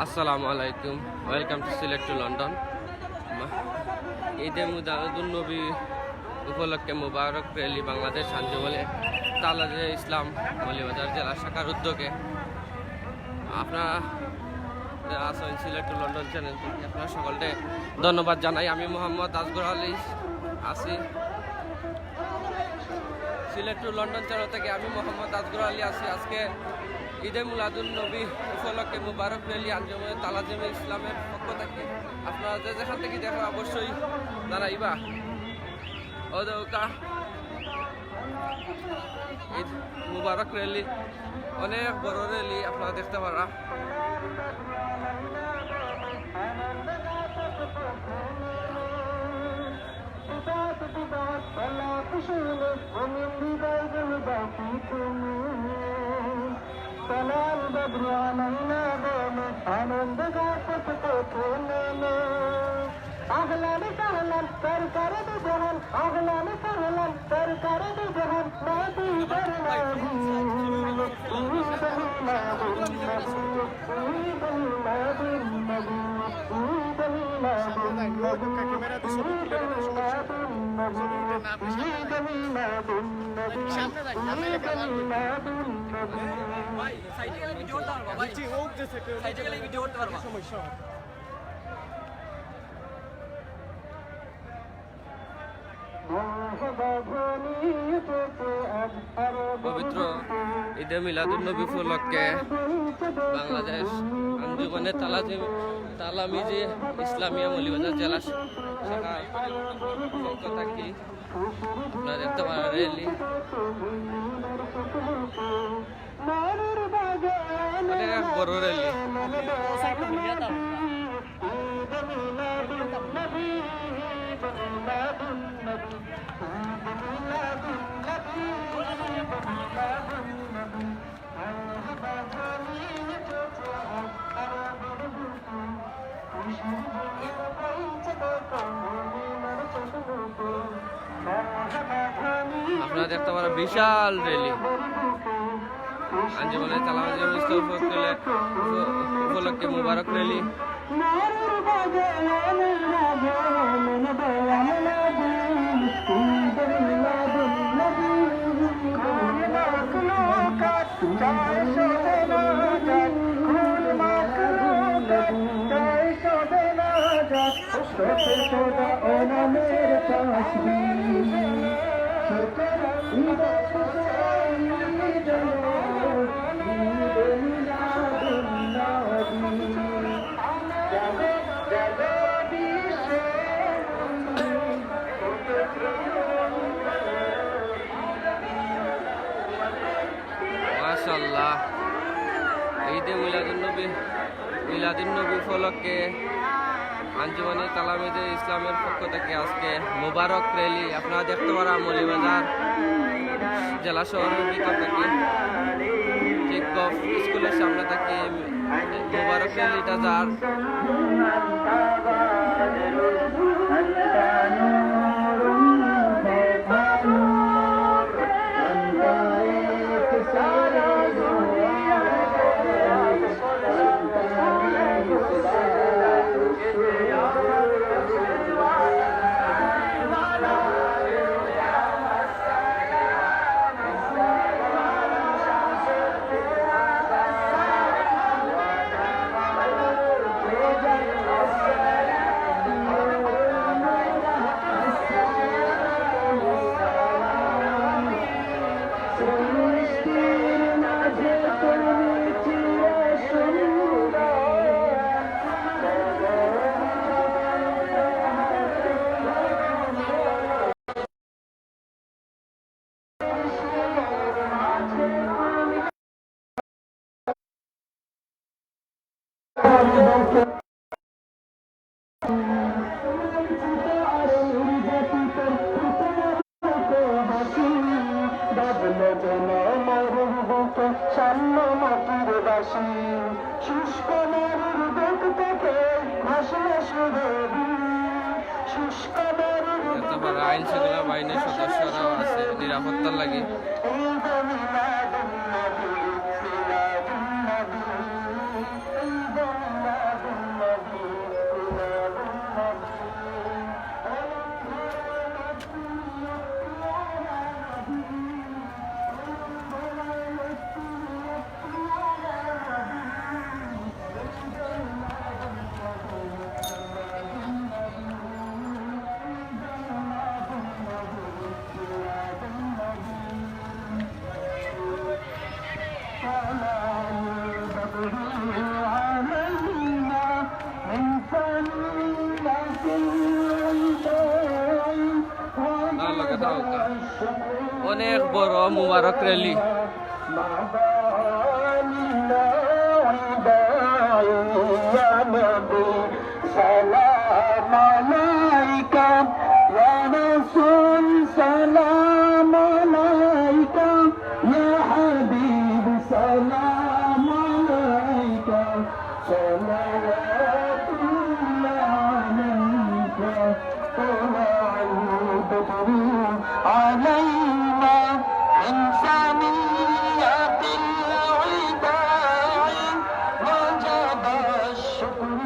আসসালামু আলাইকুম, welcome to Sylhet to London. ঈদে মিলাদুন নবী উপলক্ষে মুবারক র্যালি বাংলাদেশ আঞ্জুমানে তালাজে ইসলাম মৌলভীবাজার জেলা শাখার উদ্যোগে আপনারা আসেন সিলেট টু লন্ডন চ্যানেল থেকে আপনারা সকলকে ধন্যবাদ জানাই। আমি মোহাম্মদ আসগর আলী আছি সিলেট টু লন্ডন চ্যানেল থেকে। আমি মোহাম্মদ আসগর আলী আছি। আজকে ঈদে মিলাদুন নবী উপলক্ষে মুবারক র্যালি আঞ্জুমানে তালাজিমে ইসলামের পক্ষ থেকে আপনারা যেখান থেকে দেখো অবশ্যই জানাইবা। ঈদ মুবারক র্যালি, অনেক বড় র্যালি আপনারা দেখতে পারা। আনন্দ أهلاً سهلاً سركار بجهل أهلاً سهلاً سركار بجهل نبي برنامي عيد ميلاد النبي عيد ميلاد النبي عيد ميلاد النبي عيد ميلاد النبي عيد ميلاد النبي عيد ميلاد النبي সাইডে গেলে ভিডিও করতে পারবা ভাই সাইডে গেলে ভিডিও করতে পারবা সমস্যা পবিত্র ঈদে মিলাদুন নবী উপলক্ষে বাংলাদেশ আঞ্জুমানে তালামিজে ইসলামিয়া মৌলভীবাজার জেলা শাখার পক্ষ থেকে আপনারা দেখতে পারেন র্যালি, অনেক বড় র্যালি। আপনারা দেখতে পারেন বিশাল র্যালি আঞ্জুমানে তালামিজে ইসলাম উপলক্ষে মুবারক র্যালি। মাশাআল্লাহ, ঈদে মিলাদুন নবী উপলক্ষে আঞ্জুমানে তালামিজে ইসলামের পক্ষ থেকে আজকে মুবারক র্যালি আপনারা দেখতে পারা মৌলভীবাজার জেলা শহরের ভিতর থেকে চিকগফ স্কুলের সামনে থেকে মুবারক র্যালিটা যার আইন শৃঙ্খলা বাহিনীর সদস্যরাও আছে নিরাপত্তার লাগে। অনেক বড় মুবারক র্যালি। سلام عليك يا رسول سلام عليك يا حبيب سلام عليك صلوات الله عليك طلع البدر علينا من ثنيات الوداع وجب الشكر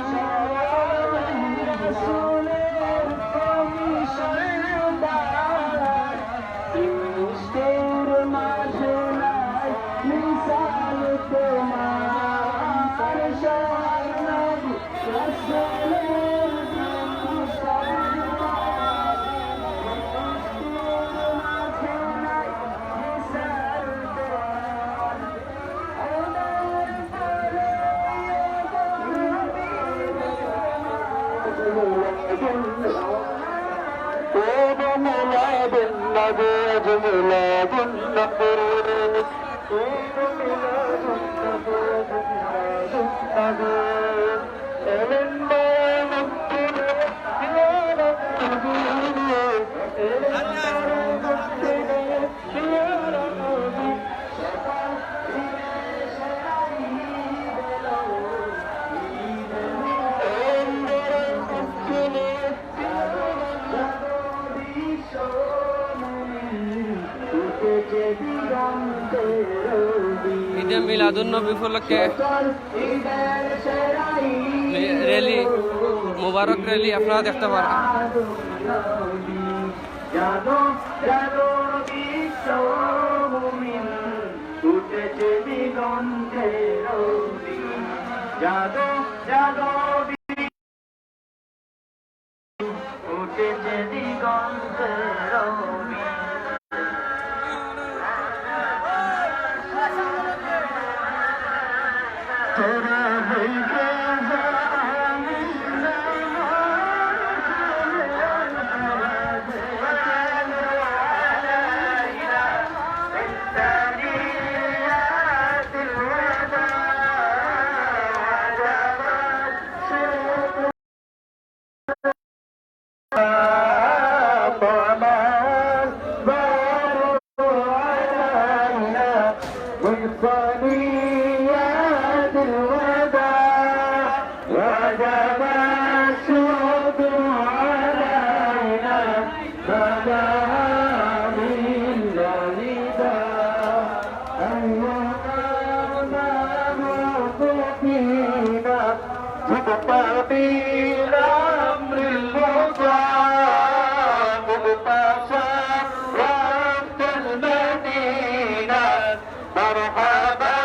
ميلاد النبي ميلاد النبي ميلاد ঈদে মিলাদুন্নবী উপলক্ষে র্যালি, মুবারক র্যালি আপনারা দেখতে পারেন। জানো জানো বিশ্ব মুমিন উঠেছে দিগন্তের দিন, জানো জানো উঠেছে দিগন্তের দিন। তোরা হইকে بالأمر المطاع مبتسم رب المدينة مرحبا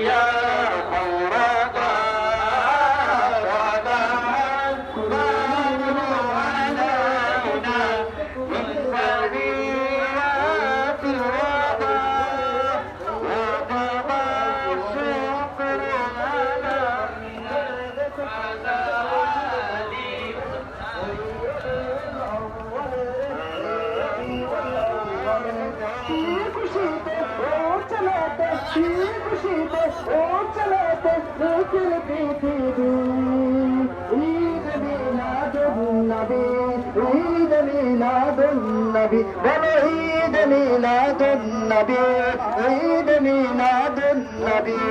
يا خير دار علينا من ثنيات الوداع وجب الشكر على عيد ميلاد النبي بلو عيد ميلاد النبي عيد ميلاد النبي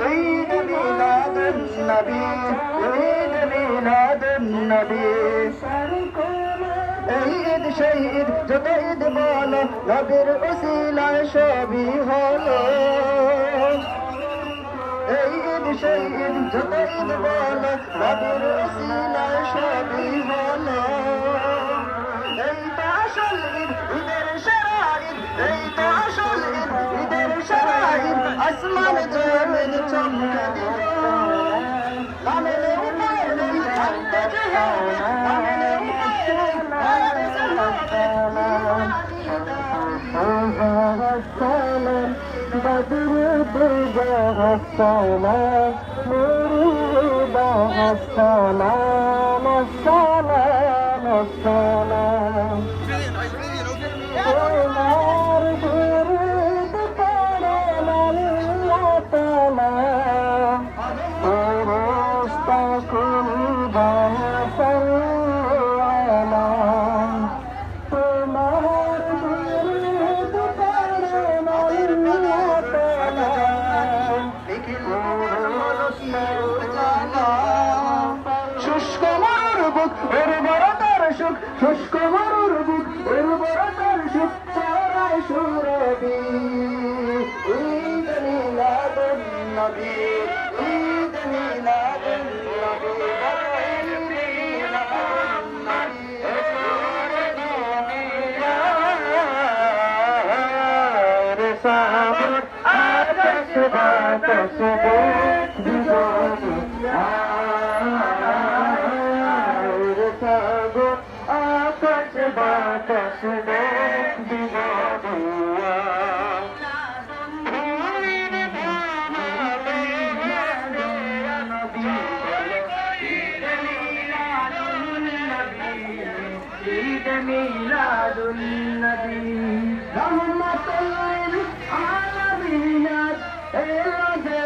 عيد ميلاد النبي عيد ميلاد النبي ঈদ শহীদ যত ঈদ বলো নবীর উসিলায় সবই হলো। এই ঈদ শহীদ যত ঈদ বলো নবীর উসিলায় সবই হলো। এই তো আসল ঈদ ঈদের সেরা ঈদ, এই তো আসল ঈদ ঈদের সেরা ঈদ, আসমান জমিন চমকে দিল। নামেলে উপায় নেই থাকতে যে হবে, নামেলে উপায় নেই بدر بجاه السلام نور السلام السلام السلام উর্বরতার সুখ শুষ্ক মরুর বুক উর্বরতার সুখ চড়ায় সুরবি ঈদ মিলাদুন নবী ঈদ মিলাদুন নবী আকাশ বাতাস ঈদ মিলাদুন নবী রহমাতুল আলামিন এলো যে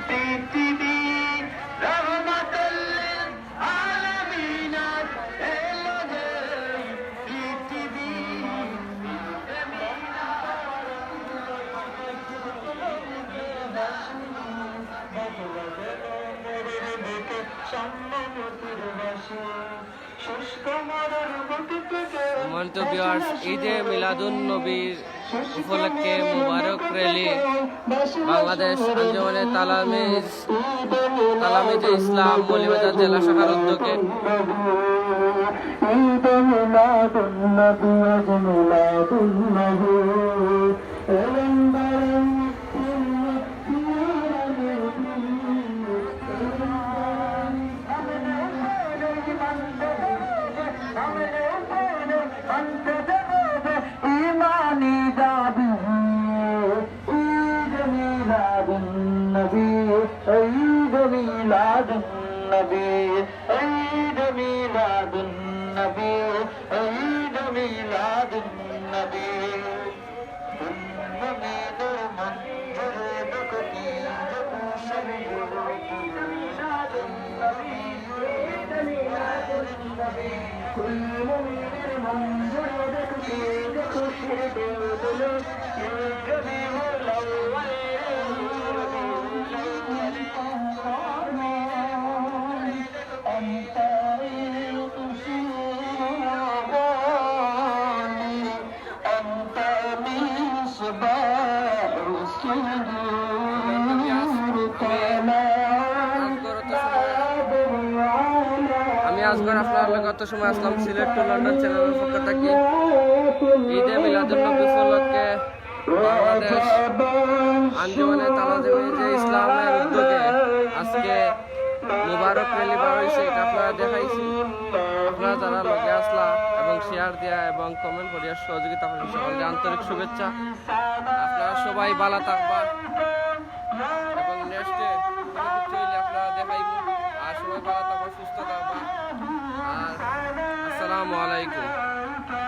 পৃথিবী রহমাতুল আলামিন এলো যে পৃথিবী সম্মানিত ভিউয়ার্স, ঈদে মিলাদুন নবীর উপলক্ষে মুবারক র্যালি বাংলাদেশ আঞ্জুমানে তালামিজে ইসলাম মৌলভীবাজার জেলা শাখার উদ্যোগে ঈদ মিলাদুন নবী আজ মিলাদুন নবী ইমানি দাবি ঈদ মিলাদুন নবী ঈদ মিলাদুন নবী ঈদ মিলাদুন নবী ঈদ মিলাদুন নবী নবীর মঞ্জুরে বকতি যখন সবই ঈদ মিলাদুন নবী ঈদ মিলাদুন নবী কুল মুমিনের মঞ্জুরে বকতি যখন শিরকে উদলো রবি মুলাওয়াল أنت أنت مصباح আমি আজকের আপনার গত সময় আসলাম সিলেট টু লন্ডন চ্যানেলের পক্ষ থেকে ঈদে মিলাদুন নবী উপলক্ষে বাংলাদেশ আঞ্জুমানে তালামিজে ইসলামের উদ্যোগে আজকে মুবারক র্যালি বার হয়েছে। এটা আপনারা দেখাইছি, আপনারা যারা লগে আসলা এবং শেয়ার দেয়া এবং কমেন্ট করিয়া সহযোগিতা করেন সকলকে আন্তরিক শুভেচ্ছা। আপনারা সবাই ভালো থাকবা এবং নেক্সটে কোনো কিছু হইলে আপনারা দেখাইব। আর সবাই ভালো থাকবা, সুস্থ থাকবা। আর আসসালামু আলাইকুম।